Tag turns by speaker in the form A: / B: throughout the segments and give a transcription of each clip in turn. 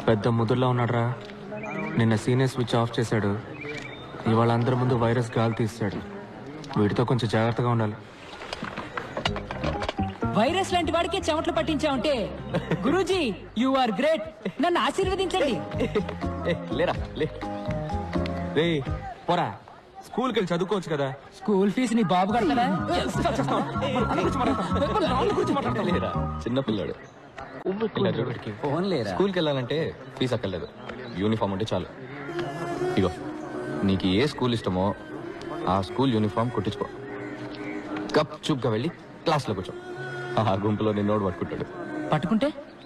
A: పెద్ద ముద్దుల్లో ఉన్నాడురా. నిన్న senior switch off చేశాడు. ఇవాళ అందరి ముందు వైరస్ గాలి తీస్తాడు. వీటితో కొంచెం జాగ్రత్తగా ఉండాలి.
B: వైరస్ లాంటి వాడికి చెమటలు పట్టించావంటే గురూజీ యు ఆర్ గ్రేట్. నన్ను ఆశీర్వదించండి.
A: లేరా లే పోరా, స్కూల్కి వెళ్ళి చదువుకోవచ్చు కదా.
B: స్కూల్ ఫీజు నీ బాబు కడతాడా?
A: చిన్నపిల్లాడు. స్కూల్కి వెళ్ళాలంటే ఫీజు అక్కర్లేదు, యూనిఫామ్ ఉంటే చాలు. ఇగో నీకు ఏ స్కూల్ ఇష్టమో ఆ స్కూల్ యూనిఫామ్ కుట్టించుకో. కప్ చూప్గా వెళ్ళి క్లాస్లో కూర్చో. ఆ గుంపులో నిన్నోడు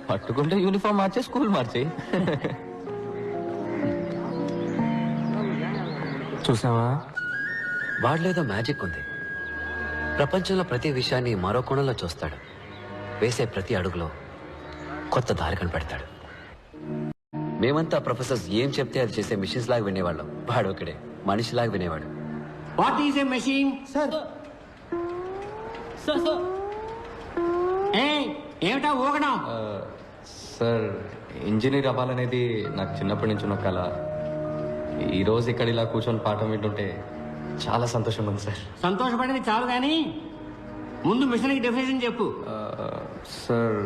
A: పట్టుకుంటే యూనిఫామ్ మార్చే స్కూల్ మార్చేయి. చూసావా,
C: వాడిలేదో మ్యాజిక్ ఉంది. ప్రపంచంలో ప్రతి విషయాన్ని మరో కోణంలో చూస్తాడు. వేసే ప్రతి అడుగులో కొత్త దారి కనిపెడతాడు. మేమంతా ప్రొఫెసర్స్ ఏం చెప్తే అది చేసే మిషన్స్ లాగా వినేవాళ్ళం. వాడు ఒకడే మనిషిలాగా వినేవాడు.
D: What is a machine?
B: Sir
D: ఏమిటా ఊగడం?
A: సార్, ఇంజనీర్ అవ్వాలనేది నాకు చిన్నప్పటి నుంచి ఉన్న కళ. ఈ రోజు ఇక్కడ ఇలా కూర్చొని పాఠం వింటుంటే చాలా సంతోషంగా ఉంది సార్.
D: సంతోషపడేది చాలు కానీ ముందు మిషన్కి డెఫినేషన్ చెప్పు.
A: Sir,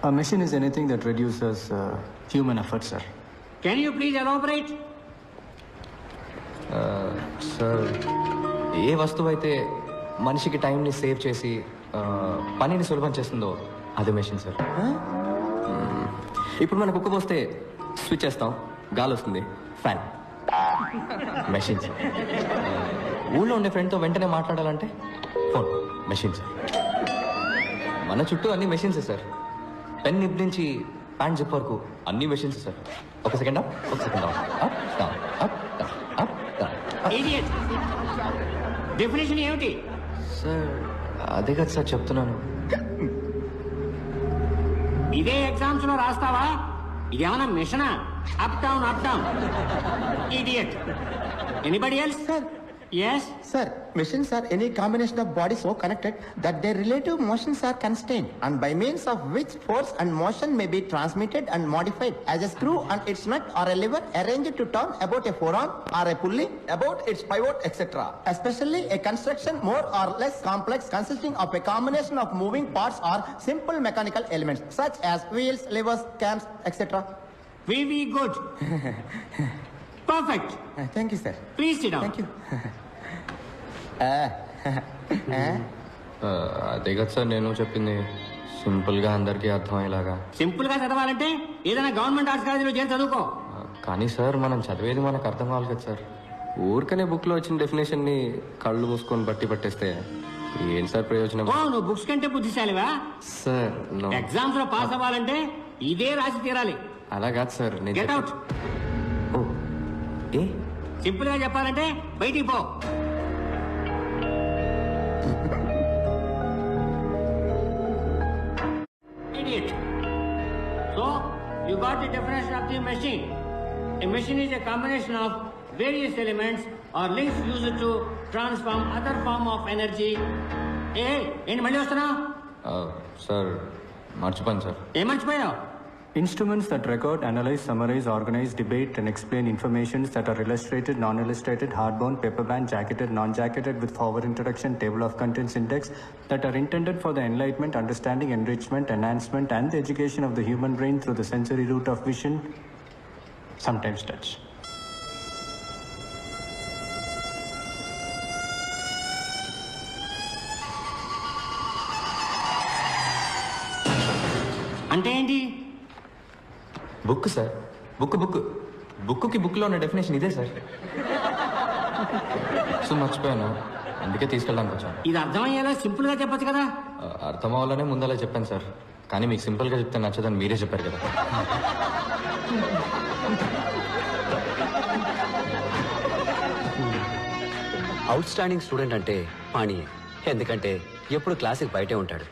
E: A machine is anything that reduces human effort, sir.
D: Can you please elaborate?
A: Sir, ఏ వస్తువు అయితే మనిషికి టైంని సేవ్ చేసి పనిని సులభం చేస్తుందో అదే మెషిన్ సార్. ఇప్పుడు మనకు కుక్క పోస్తే స్విచ్ చేస్తాం, గాలి వస్తుంది, ఫ్యాన్. Machine sir. ఊళ్ళో ఉండే ఫ్రెండ్తో వెంటనే మాట్లాడాలంటే ఫోన్, మెషిన్ సార్. మన చుట్టూ అన్ని మెషిన్సే సార్. పెన్ నిప్ నుంచి ప్యాంట్ జిప్ వరకు అన్ని మెషిన్స్ సార్. ఒక సెకండ్ అప్, ఒక second down, up down, up down, up down.
D: Idiot. Definition ఏమిటి?
A: సార్, అదే కదా సార్ చెప్తున్నాను.
D: ఇదే ఎగ్జామ్స్ లో రాస్తావా? ఇదేమన్నా మిషనా? Up down up down. Idiot. Anybody else?
F: Sir.
D: Yes.
F: Sir, machines are any combination of bodies so connected that their relative motions are constrained and by means of which force and motion may be transmitted and modified as a screw on its nut or a lever arranged to turn about a forearm or a pulley about its pivot, etc. Especially a construction more or less complex consisting of a combination of moving parts or simple mechanical elements such as wheels, levers, cams, etc.
D: Very good. Perfect.
F: Thank you, sir.
D: Please sit down.
F: Thank you.
A: అదే కదా sir నేను చెప్పింది, సింపుల్గా అందరికీ అర్థమయ్యేలాగా.
D: Simple గా చదవాలంటే ఏదైనా గవర్నమెంట్ ఆర్ట్స్ కాలేజీలో చేరి చదువుకో.
A: కానీ సార్, మనం చదివేది మనకు అర్థం కావాలి కదా సార్. ఊరికనే బుక్లో వచ్చిన డెఫినేషన్ని కళ్ళు మూసుకొని బట్టి పట్టేస్తే ఏంటి సార్ ప్రయోజనం?
D: నువ్వు బుక్స్ కంటే బుద్ధిశాలివా?
A: సార్,
D: ఎగ్జామ్స్ లో పాస్ అవ్వాలంటే ఇదే రాసి తీరాలి.
A: అలా కాదు సార్.
D: Get out. సింపుల్ గా చెప్పాలంటే బయటికి పో. Idiot. So you got the definition of the machine. A machine is a combination of various elements or links used to transform other form of energy. ఏంటి మళ్ళీ వస్తున్నా?
A: సార్, మర్చిపోయాను sir.
D: ఏం మర్చిపోయావు?
E: Instruments that record, analyze, summarize, organize, debate, and explain informations that are illustrated, non-illustrated, hardbound, paperbound, jacketed, non-jacketed, with forward introduction, table of contents index, that are intended for the enlightenment, understanding, enrichment, enhancement, and the education of the human brain through the sensory route of vision, sometimes touch.
D: అంటే ఏంటి?
A: Book sir, బుక్కి బుక్లో ఉన్న definition ఇదే sir. So మర్చిపోయాను, అందుకే తీసుకెళ్ళడానికి వచ్చాను.
D: ఇది అర్థమయ్యేలా సింపుల్ గా చెప్పొచ్చు కదా.
A: అర్థం అవ్వాలనే ముందలా చెప్పాను సార్, కానీ మీకు సింపుల్గా చెప్తే నచ్చదని మీరే చెప్పారు కదా.
C: అవుట్ స్టాండింగ్ స్టూడెంట్ అంటే పాణియే. ఎందుకంటే ఎప్పుడు క్లాస్కి బయటే ఉంటాడు.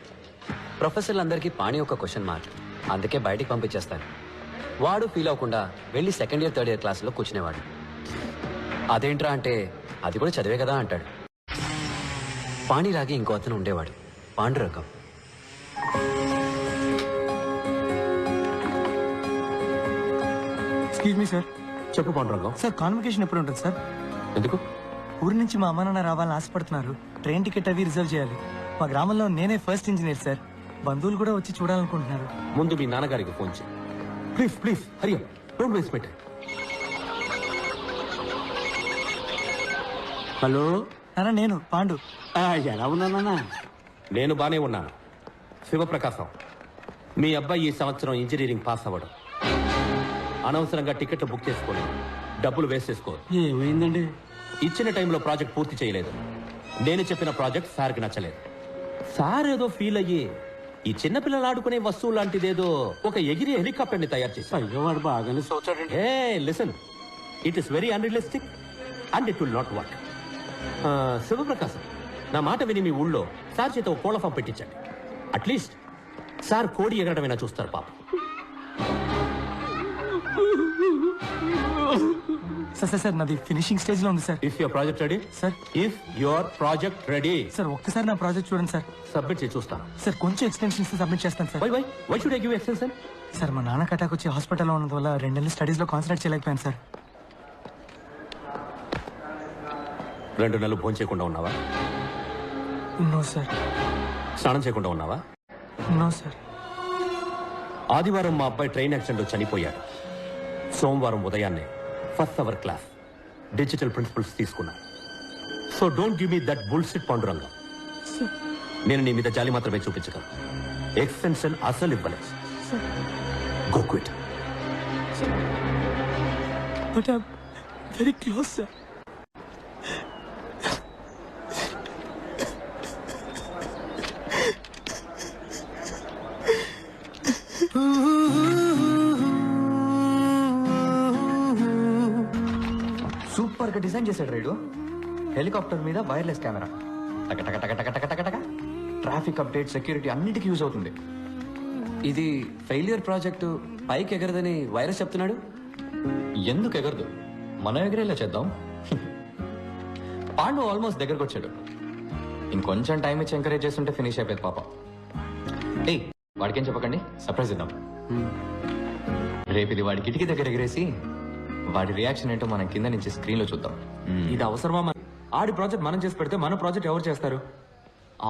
C: ప్రొఫెసర్లందరికీ పాణి ఒక క్వశ్చన్ మార్క్, అందుకే బయటికి పంపించేస్తారు. వాడు ఫీల్ అవ్వకుండా వెళ్ళి సెకండ్ ఇయర్ థర్డ్ ఇయర్ క్లాస్లో కూర్చునేవాడు. అదేంట్రా అంటే అది కూడా చదివే కదా అంటాడు. పాణిలాగే ఇంకో అతను ఉండేవాడు, పాండురంగం.
G: Excuse me sir.
C: చెప్పు పాండురంగం.
G: సార్ కాన్వకేషన్ ఎప్పుడు ఉంటుంది సార్?
C: ఎందుకు?
G: ఊరి నుంచి మా అమ్మ నాన్న రావాలని ఆశపడుతున్నారు. ట్రైన్ టికెట్ అవి రిజర్వ్ చేయాలి. మా గ్రామంలో నేనే ఫస్ట్ ఇంజనీర్ సార్. బంధువులు కూడా వచ్చి చూడాలనుకుంటున్నారు.
C: ముందు మీ నాన్నగారికి ఫోన్ చేయి. ప్లీజ్ ప్లీజ్ హరియా, డోంట్ వేస్ట్ పెట్టే.
D: హలో,
G: నాన్న నేను పాండు.
D: ఎలా ఉన్నానా?
C: నేను బానే ఉన్నాను. శివప్రకాశం, మీ అబ్బాయి ఈ సంవత్సరం ఇంజనీరింగ్ పాస్ అవ్వడం. అనవసరంగా టికెట్లు బుక్ చేసుకోండి, డబ్బులు వేస్ట్ చేసుకో.
D: ఏమైందండి?
C: ఇచ్చిన టైంలో ప్రాజెక్ట్ పూర్తి చేయలేదు. నేను చెప్పిన ప్రాజెక్ట్ సార్కి నచ్చలేదు. సార్ ఏదో ఫీల్ అయ్యి ఈ చిన్నపిల్లలు ఆడుకునే వస్తువు లాంటిదేదో ఒక ఎగిరి హెలికాప్టర్ ని తయారు చేశారు.
D: అయ్యో, వాడు బాగానే చూచాడండి.
C: ఏ listen, it is very unrealistic and it will not work. Sivaprakasam, నా మాట విని మీ ఊళ్ళో సార్ చేత ఒక కోళ్ల ఫామ్ పెట్టించండి. అట్లీస్ట్ సార్ కోడి ఎగరడమైనా చూస్తారు పాప.
G: సార్ నాది ఫినిషింగ్ స్టేజ్ లో ఉంది sir.
C: If your project ready
G: sir.
C: If your project ready
G: sir ఒక్కసారి నా ప్రాజెక్ట్ చూడండి సార్.
C: సబ్మిట్ చేసి చూస్తాను.
G: సార్ కొంచెం ఎక్స్టెన్షన్స్ సబ్మిట్ చేస్తాను sir.
C: Why should I give extension?
G: Sir మా నాన్న అటాక్ వచ్చి హాస్పిటల్లో ఉన్నందు వల్ల 2 నెలలు స్టడీస్ లో కాన్సన్ట్రేట్ చేయలేకపోయాను సార్.
C: 2 నెలలు భోజనం చేయకుండా ఉన్నావా?
G: No sir.
C: స్నానం చేయకుండా ఉన్నావా?
G: No sir.
C: ఆదివారం మా అబ్బాయి ట్రైన్ యాక్సిడెంట్ లో చనిపోయాడు. సోమవారం ఉదయాన్నే first hour class digital principles తీసుకున్నా. So don't give me that bullshit Pandurangam. నేను నీ మీద జాలి మాత్రమే చూపించగలను. ఎక్స్టెన్షన్ అసలు ఇవ్వలేదు. Go quit.
G: But I am very close sir.
A: Super గా డిజైన్ చేశాడు రైడు. హెలికాప్టర్ మీద wireless camera, traffic update, security అన్నిటికీ యూజ్ అవుతుంది.
C: ఇది ఫెయిలియర్ ప్రాజెక్టు, పైకి ఎగరదని వైరస్ చెప్తున్నాడు.
A: ఎందుకు ఎగరదు? మనం ఎగరేలా చేద్దాం. పాండు ఆల్మోస్ట్ దగ్గరకు వచ్చాడు. ఇంకొంచెం టైం ఇచ్చి ఎంకరేజ్ చేస్తుంటే ఫినిష్ అయిపోయింది పాప. ఏయ్, వాడికేం చెప్పకండి, సర్ప్రైజ్ ఇద్దాం. రేపు ఇది వాడి కిటికీ దగ్గర ఎగరేసి వాడి రియాక్షన్ ఏంటో మనం కింద నుంచి స్క్రీన్ లో చూద్దాం.
E: ఇది అవసరమా? ఆడి ప్రాజెక్ట్ మనం చేసి పెడితే మన ప్రాజెక్ట్ ఎవరు చేస్తారు?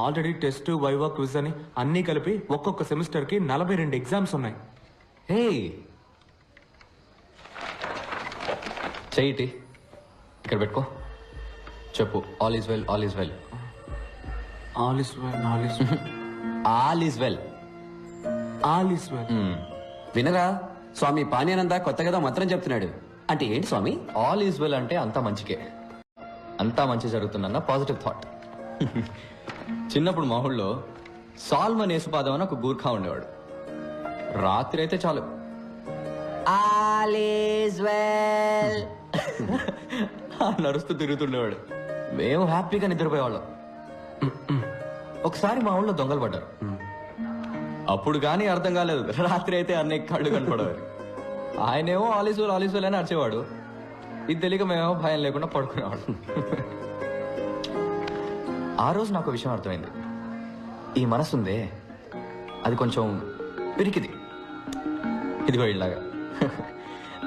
E: ఆల్రెడీ టెస్ట్, వైవా, క్విజ్ అని అన్ని కలిపి ఒక్కొక్క సెమిస్టర్ కి 42 ఎగ్జామ్స్ ఉన్నాయి.
A: హే, చెయ్యి ఇక్కడ పెట్టుకో. చెప్పు, all is well, all is well.
E: All is well, all is
A: all is well,
E: all is well.
C: వినరా, స్వామి పానీయానంద కొత్తగా మంత్రం చెప్తున్నాడు. అంటే ఏంటి స్వామి?
A: ఆల్ ఈజ్ వెల్ అంటే అంతా మంచికే, అంతా మంచి జరుగుతుందన్న పాజిటివ్ థాట్. చిన్నప్పుడు మా ఊళ్ళో సాల్మన్ యేసుపాదం అని ఒక గూర్ఖా ఉండేవాడు. రాత్రి అయితే చాలు ఆల్ ఈజ్ వెల్ నడుస్తూ తిరుగుతుండేవాడు. మేము హ్యాపీగా నిద్రపోయేవాళ్ళం. ఒకసారి మా ఊళ్ళో దొంగలు పడ్డారు. అప్పుడు కానీ అర్థం కాలేదు. రాత్రి అయితే అన్ని కళ్ళు కనపడేవారు. ఆయనేమో ఆల్ ఈజ్ వెల్ అని అరిచేవాడు. ఇది తెలియక మేమేమో భయం లేకుండా పడుకునేవాడు. ఆ రోజు నాకు విషయం అర్థమైంది. ఈ మనసుందే, అది కొంచెం పిరికిది, ఇదిగో ఇలాగా.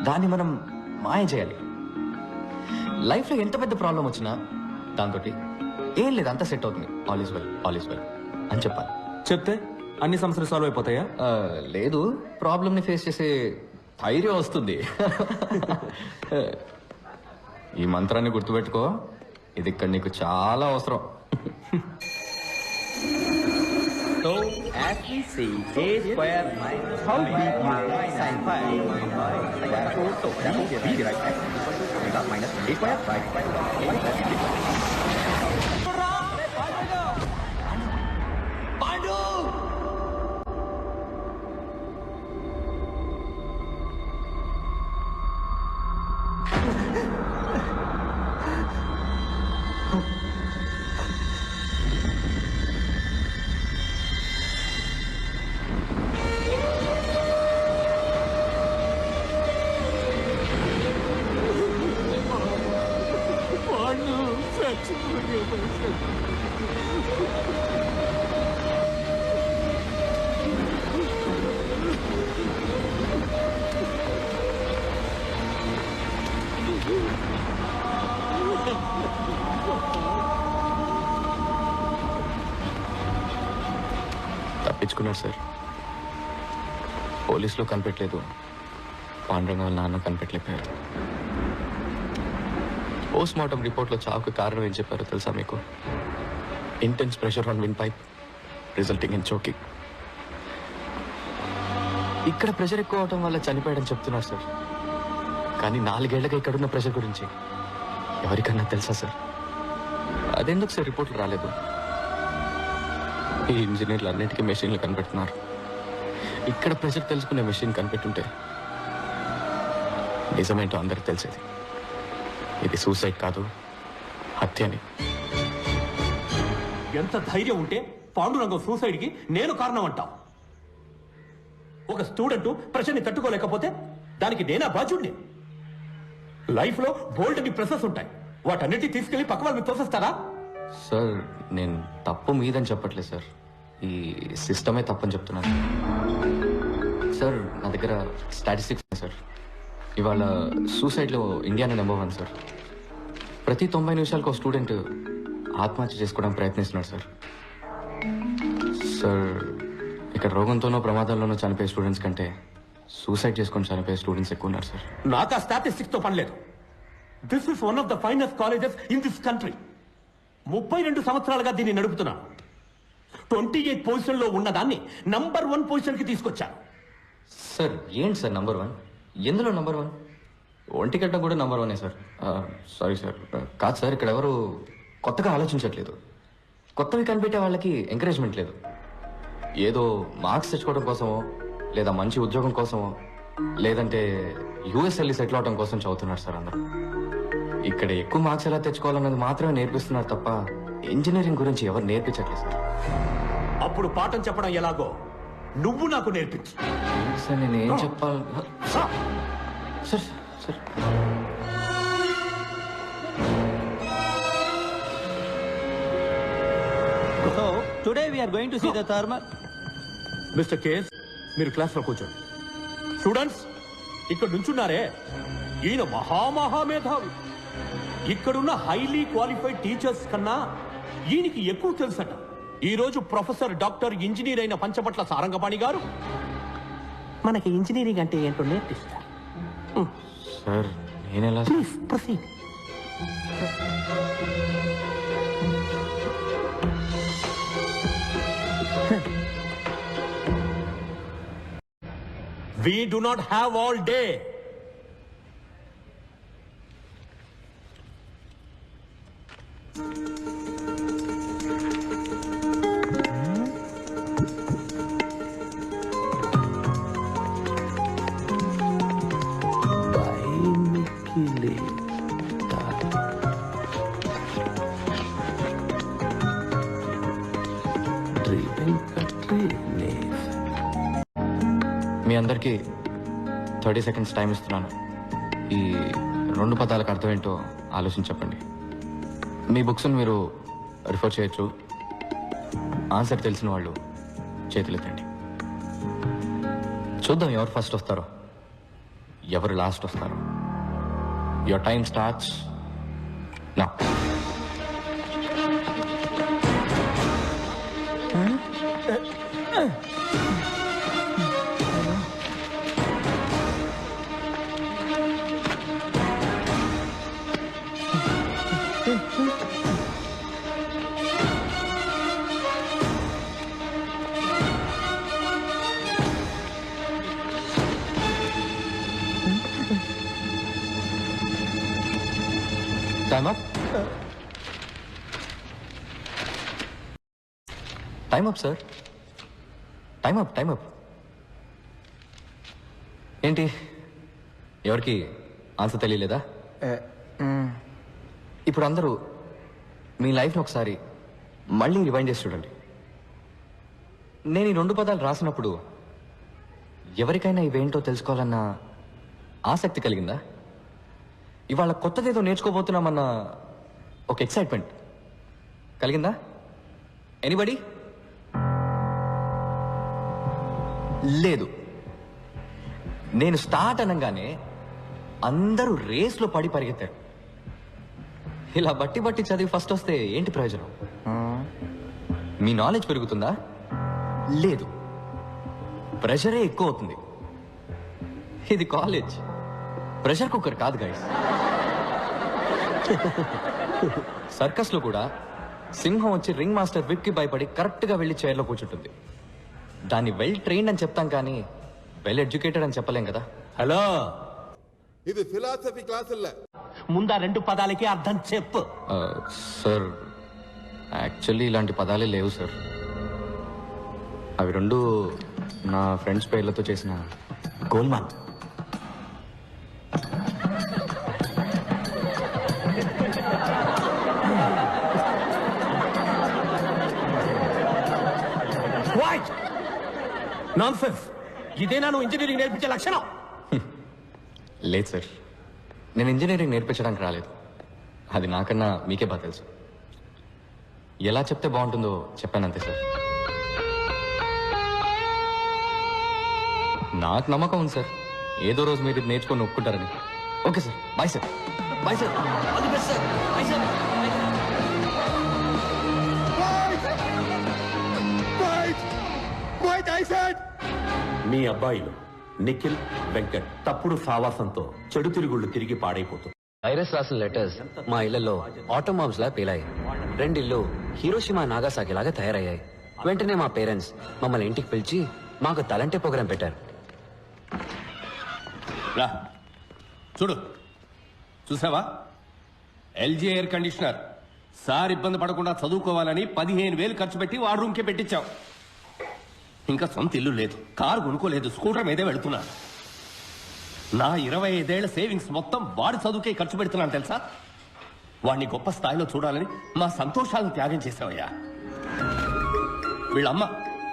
A: దాన్ని మనం మాయ చేయాలి. లైఫ్లో ఎంత పెద్ద ప్రాబ్లం వచ్చినా దాంతో ఏం లేదు, అంతా సెట్ అవుతుంది, all is well, all is well అని చెప్పాలి.
E: చెప్తే అన్ని సమస్యలు సాల్వ్ అయిపోతాయా?
A: లేదు, ప్రాబ్లమ్ని ఫేస్ చేసే ధైర్యం వస్తుంది. ఈ మంత్రాన్ని గుర్తుపెట్టుకో, ఇది ఇక్కడ నీకు చాలా అవసరం.
H: So, as we see, a square minus how big is sin phi? So, that will be right x minus a square, right?
A: తప్పించుకున్నాడు సార్. పోలీసులో కనిపెట్టలేదు, పాండురంగ వాళ్ళ నాన్న కనిపెట్టలేకపోయారు. పోస్ట్ మార్టం రిపోర్ట్లో చావుకు కారణం ఏం చెప్పారో తెలుసా మీకు? Intense pressure on win pipe resulting in choking. ఇక్కడ ప్రెషర్ ఎక్కువ అవడం వల్ల చనిపోయాడని చెప్తున్నారు సార్. కానీ 4 ఏళ్లుగా ఇక్కడున్న ప్రెషర్ గురించి ఎవరికన్నా తెలుసా సార్? అదెందుకు సార్ రిపోర్ట్లు రాలేదు? ఈ ఇంజనీర్లు అన్నిటికీ మెషిన్లు కనిపెడుతున్నారు. ఇక్కడ ప్రెషర్ తెలుసుకునే మెషిన్ కనిపెట్టుంటే నిజమేంటో అందరికి తెలిసేది. ఇది సూసైడ్ కాదు, హత్య అని.
I: ఎంత ధైర్యం ఉంటే పాండురంగం సూసైడ్కి నేను కారణం అంటావు? ఒక స్టూడెంట్ ప్రెషర్ని తట్టుకోలేకపోతే దానికి నేనా బాధ్యుడిని? లైఫ్లో బోల్డ్ అని ప్రెసెస్ ఉంటాయి, వాటన్నిటి తీసుకెళ్లి పక్క వాళ్ళు తోసేస్తారా?
A: సార్ నేను తప్పు మీదని చెప్పట్లేదు సార్, ఈ సిస్టమే తప్పని చెప్తున్నాను. సార్ నా దగ్గర స్టాటిస్టిక్స్ ఉన్నాయి సార్. ఇవాళ సూసైడ్లో ఇండియానే నెంబర్ 1 సార్. ప్రతి 90 నిమిషాలకు ఒక స్టూడెంట్ ఆత్మహత్య చేసుకోవడానికి ప్రయత్నిస్తున్నాడు సార్. సార్ ఇక్కడ రోగంతోనో ప్రమాదాల్లోనో చనిపోయే స్టూడెంట్స్ కంటే సూసైడ్ చేసుకొని చనిపోయే స్టూడెంట్స్ ఎక్కువ ఉన్నారు సార్.
I: నాకు ఆ స్టాటిస్టిక్స్ తో పనిలేదు. This is one of the finest colleges in this country. 32 సంవత్సరాలుగా దీన్ని నడుపుతున్నాను. 28 పొజిషన్ లో ఉన్న దాన్ని నంబర్ 1 పొజిషన్ కి తీసుకొచ్చాను.
A: సార్ ఏంటి సార్ నంబర్ 1? ఎందులో నంబర్ 1? ఒంటిగడ్డ కూడా నంబర్ 1 సార్. సారీ సార్, కాదు సార్, ఇక్కడ ఎవరు కొత్తగా ఆలోచించట్లేదు. కొత్తవి కనిపెట్టే వాళ్ళకి ఎంకరేజ్మెంట్ లేదు. ఏదో మార్క్స్ తెచ్చుకోవడం కోసమో, లేదా మంచి ఉద్యోగం కోసమో, లేదంటే యూఎస్ వెళ్ళి సెటిల్ అవడం కోసం చదువుతున్నారు సార్ అందరూ. ఇక్కడ ఎక్కువ మార్క్స్ ఎలా తెచ్చుకోవాలన్నది మాత్రమే నేర్పిస్తున్నారు తప్ప ఇంజనీరింగ్ గురించి ఎవరు నేర్పించట్లేదు సార్.
I: అప్పుడు పాఠం చెప్పడం ఎలాగో నువ్వు నాకు నేర్పించు.
A: సార్ నేను ఏం చెప్పాలి sir? Sir
H: So today we are going to see the thermal.
I: Mister KS, మీరు క్లాస్ లో కూర్చోండి. స్టూడెంట్స్ ఇక్కడ నుంచున్నారే, ఈయన మహామహామేధావి. ఇక్కడున్న హైలీ క్వాలిఫైడ్ టీచర్స్ కన్నా ఈయనకి ఎక్కువ తెలుసట. ఈ రోజు ప్రొఫెసర్ డాక్టర్ ఇంజనీర్ అయిన పంచపట్ల సారంగపాణి గారు మనకి ఇంజనీరింగ్ అంటే ఏంటో నేర్పిస్తారు.
A: సార్ నేనెలా?
I: Please proceed. We do not have all day.
A: మీ అందరికీ 30 seconds టైం ఇస్తున్నాను. ఈ 2 పదాలకు అర్థం ఏంటో ఆలోచించి చెప్పండి. మీ బుక్స్ని మీరు రిఫర్ చేయొచ్చు. ఆన్సర్ తెలిసిన వాళ్ళు చేతులెత్తండి. చూద్దాం ఎవరు ఫస్ట్ వస్తారో, ఎవరు లాస్ట్ వస్తారో. Your time starts now. Time up. Time up, sir. Time up, time up. ఏంటి ఎవరికి ఆన్సర్ తెలియలేదా? ఇప్పుడు అందరూ మీ లైఫ్ని ఒకసారి మళ్ళీ రివైండ్ చేసి చూడండి. నేను ఈ 2 పదాలు రాసినప్పుడు ఎవరికైనా ఇవేంటో తెలుసుకోవాలన్న ఆసక్తి కలిగిందా? ఇవాళ కొత్తదేదో నేర్చుకోబోతున్నామన్న ఒక ఎక్సైట్మెంట్ కలిగిందా? ఎనీబడి? లేదు. నేను స్టార్ట్ అనగానే అందరూ రేస్లో పడి పరిగెత్తారు. ఇలా బట్టి బట్టి చదివి ఫస్ట్ వస్తే ఏంటి ప్రయోజనం? మీ నాలెడ్జ్ పెరుగుతుందా లేదు, ప్రెషరే ఎక్కువ అవుతుంది. ఇది కాలేజ్, ప్రెషర్ కుక్కర్ కాదు గైస్. సర్కస్ లో కూడా సింహం వచ్చి రింగ్ మాస్టర్ విప్ కి భయపడి కరెక్ట్ గా వెళ్లి చైర్లో కూర్చుంటుంది. దాన్ని వెల్ ట్రైన్డ్ అని చెప్తాం కానీ వెల్ ఎడ్యుకేటెడ్ అని చెప్పలేం కదా.
I: హలో,
J: ఇది ఫిలాసఫీ క్లాసుల్లో
I: ముందా 2 పదాలకి అర్థం చెప్పు.
A: సార్ యాక్చువల్లీ ఇలాంటి పదాలే లేవు సార్. అవి 2 నా ఫ్రెండ్స్ పేర్లతో చేసిన
I: గోల్మాల్. What nonsense! ఇదేనా నువ్వు ఇంజనీరింగ్ నేర్పించే లక్షణం?
A: లేదు సార్, నేను ఇంజనీరింగ్ నేర్పించడానికి రాలేదు. అది నాకన్నా మీకే బాగా తెలుసు. ఎలా చెప్తే బాగుంటుందో చెప్పానంతే సార్. నాకు నమ్మకం ఉంది సార్, ఏదో రోజు మీరు ఇది నేర్చుకొని ఒప్పుకుంటారని. Okay sir, bye sir. Bye sir. All the best sir. Bye sir.
I: మీ అబ్బాయిలు నిఖిల్, వెంకట్ తప్పుడు సావాసంతో చెడు తిరుగుళ్ళు తిరిగి పాడైపోతుంది.
C: వైరస్ రాసిన లెటర్స్ మా ఇళ్లలో ఆటోమాబ్స్ లా పేలాయి. 2 ఇళ్ళు హీరోషిమా, నాగాసాకి లాగా తయారయ్యాయి. వెంటనే మా పేరెంట్స్ మమ్మల్ని ఇంటికి పిలిచి మాకు తలంటే ప్రోగ్రాం పెట్టారు.
K: రా చూడు, చూసావా? LG air conditioner. సార్ ఇబ్బంది పడకుండా చదువుకోవాలని 15,000 ఖర్చు పెట్టి వాడు రూమ్కే పెట్టించాం. ఇంకా సొంత ఇల్లు లేదు, కారు కొనుక్కోలేదు, స్కూటర్ మీదే వెళుతున్నా. నా 25 ఏళ్ల సేవింగ్స్ మొత్తం వాడి చదువుకే ఖర్చు పెడుతున్నాను తెలుసా? వాడిని గొప్ప స్థాయిలో చూడాలని మా సంతోషాలను త్యాగం చేసావయ్యా. వీళ్ళమ్మ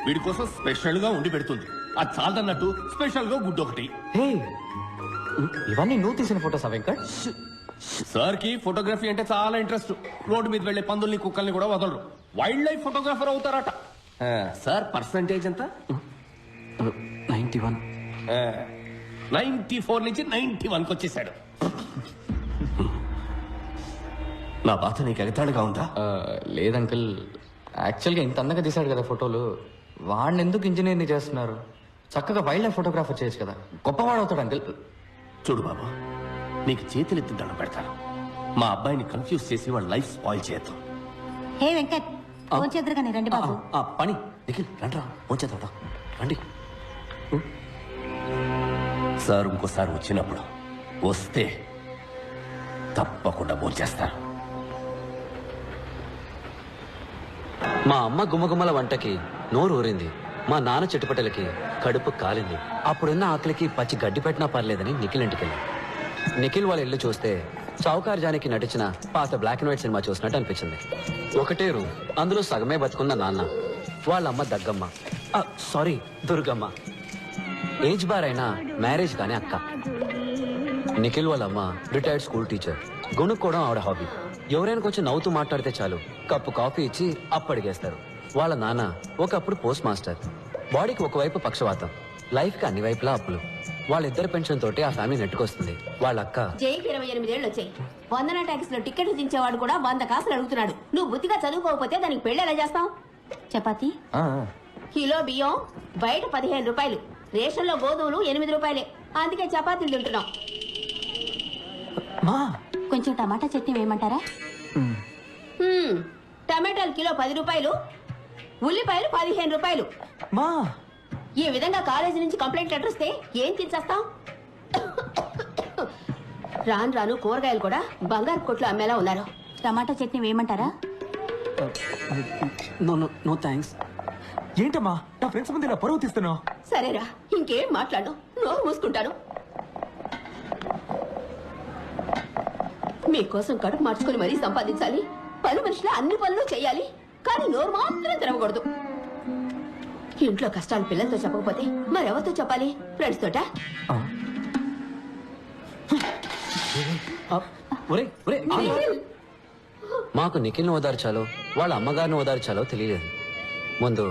K: వీడి కోసం స్పెషల్ గా ఉండి పెడుతుంది. అది చాలదన్నట్టు స్పెషల్ గా గుడ్డు ఒకటి.
A: ఇవన్నీ నువ్వు తీసిన ఫోటోసా వెంకట్?
K: సార్ కి ఫోటోగ్రఫీ అంటే చాలా ఇంట్రెస్ట్. రోడ్డు మీద వెళ్లే పందుల్ని, కుక్కల్ని కూడా వదలరు. వైల్డ్ లైఫ్ ఫోటోగ్రాఫర్ అవుతారట. సార్ పర్సంటేజ్ ఎంత?
C: 91.
K: 94 నుంచి 91కి వచ్చేసాడు. నా బాధ నీకు ఎగతాళిగా ఉందా?
A: లేదు అంకుల్, యాక్చువల్గా ఇంత అందంగా తీశాడు కదా ఫోటోలు, వాడిని ఎందుకు ఇంజనీర్ని చేస్తున్నారు? చక్కగా వైల్డ్ లైఫ్ ఫోటోగ్రాఫర్ చేయొచ్చు కదా, గొప్పవాడు అవుతాడు అంకుల్.
K: చూడు బాబు, నీకు చేతులెత్తి దండం పెడతాను. మా అబ్బాయిని కన్ఫ్యూజ్ చేసి వాడు లైఫ్ స్పాయిల్ చేద్దాం.
L: హే వెంకట్, ఫోన్ చేద్దరుగాని రండి బాబు.
C: పని నిఖిల్ రండి, ఉంచేద్దాం రండి.
K: సార్ ఇంకోసారి వచ్చినప్పుడు వస్తే తప్పకుండా భోంచేస్తారు.
C: మా అమ్మ గుమ్మగుమ్మల వంటకి నోరు ఊరింది. మా నాన్న చెట్టుపట్టలకి కడుపు కాలింది. అప్పుడున్న ఆకలికి పచ్చి గడ్డి పెట్టినా పర్లేదని నిఖిల్ ఇంటికెళ్ళి. నిఖిల్ వాళ్ళ ఇల్లు చూస్తే చౌకార్ జానికి నటించిన పాత బ్లాక్ అండ్ వైట్ సినిమా చూసినట్టు అనిపించింది. ఒకటే రూమ్, అందులో సగమే బతుకున్న నాన్న, వాళ్ళమ్మ దగ్గమ్మ, సారీ దుర్గమ్మ, ఏజ్ బార్ అయినా మ్యారేజ్ కానీ అక్క. నిఖిల్ వాళ్ళమ్మ రిటైర్డ్ స్కూల్ టీచర్. గొనుక్కోవడం ఆవిడ హాబీ. ఎవరైనా కొంచెం నవ్వుతూ మాట్లాడితే చాలు కప్పు కాఫీ ఇచ్చి అప్పడిగేస్తారు. వాళ్ళ నాన్న ఒకప్పుడు పోస్ట్ మాస్టర్. బాడీకి ఒకవైపు పక్షవాతం, లైఫ్ కి అన్ని వైపులా అప్పులు. వాళ్ళిద్దరు పెన్షన్ తోటి ఆ ఫ్యామిలీ నెట్టుకొస్తుంది. వాళ్ళ అక్క
L: జైకి 28 ఏళ్ళు వచ్చాయి. వందన ట్యాక్స్ లో టికెట్లు దించేవాడు కూడా 100 కాసులు అడుగుతున్నాడు. నువ్వు బుద్ధిగా చదువుకోకపోతే దానికి పెళ్లి ఎలా చేస్తావు? చపాతి కిలో బియ్యం బయట 15 రూపాయలు, రేషన్ లో గోధుమలు 8 రూపాయలే. అందుకే చపాతీలు తింటున్నాం. కొంచెం టమాటా చట్నీ వేయమంటారా? టమాటాలు కిలో 10 రూపాయలు, ఉల్లిపాయలు 15 రూపాయలు. ఈ విధంగా కాలేజీ నుంచి కంప్లైంట్ లెటర్ వస్తే ఏం తినేస్తాం? రాను రాను కూరగాయలు కూడా బంగారు కొట్లు అమ్మేలా ఉన్నారు. టమాటా చట్నీ వేయమంటారా?
G: No thanks. ఏంటమ్మా నా ఫ్రెండ్స్ ముందు ఇలా పరువు తీస్తున్నావు?
L: సరేరా, ఇంకేం మాట్లాడు, నోరు మూసుకుంటాను. మీకోసం కడుపు మార్చుకుని మరీ సంపాదించాలి. పని మనిషిలో అన్ని పనులు చేయాలి, కానీ నోరు మాత్రం తెరవకూడదు. ఇంట్లో కష్టాలు పిల్లలతో చెప్పకపోతే మరెవరితో చెప్పాలి? ఫ్రెండ్స్ తోట?
C: మాకు నిఖిల్ని ఓదార్చాలో వాళ్ళ అమ్మగారిని ఓదార్చాలో తెలియలేదు. ముందు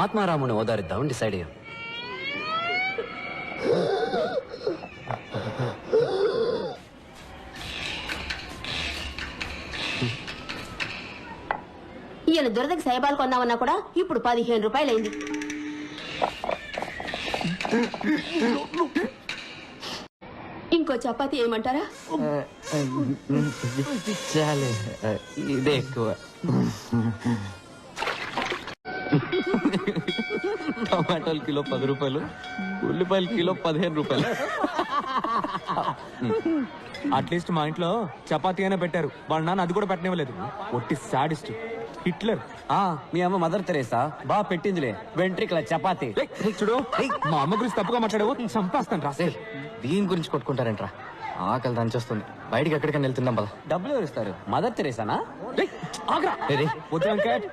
C: ఆత్మారాముని ఓదారిద్దామని డిసైడ్ అయ్యాం.
L: ఈయన దురదకి సైబాలు కొందామన్నా కూడా ఇప్పుడు 15 రూపాయలైంది. ఇంకో చపాతీ ఏమంటారా?
A: చాలే, ఇదే ఎక్కువ. టమాటాలు కిలో 10 రూపాయలు, ఉల్లిపాయలు కిలో 15 రూపాయలు.
M: అట్లీస్ట్ మా ఇంట్లో చపాతీ అయినా పెట్టారు, వాళ్ళ నాన్న అది కూడా పెట్టనివ్వలేదు. ఒట్టి సాడిస్ట్ హిట్లర్.
C: మీ అమ్మ మదర్ తెరేసా బాగా పెట్టిందిలే వెంట్రికల చపాతి.
M: చూడు, మా అమ్మ గురించి తప్పుగా మాట్లాడావు, చంపేస్తాను రా.
A: దీని గురించి కొట్టుకుంటారేంట్రా? ఆకలి దంచేస్తుంది, బయటికి ఎక్కడికైనా వెళ్తున్నాం పద.
C: డబ్బులు ఎవరు ఇస్తారు? మదర్ తెరేసానా?
M: ఆగ్రా.
A: ఏరే
M: వద్దు వెంకట్,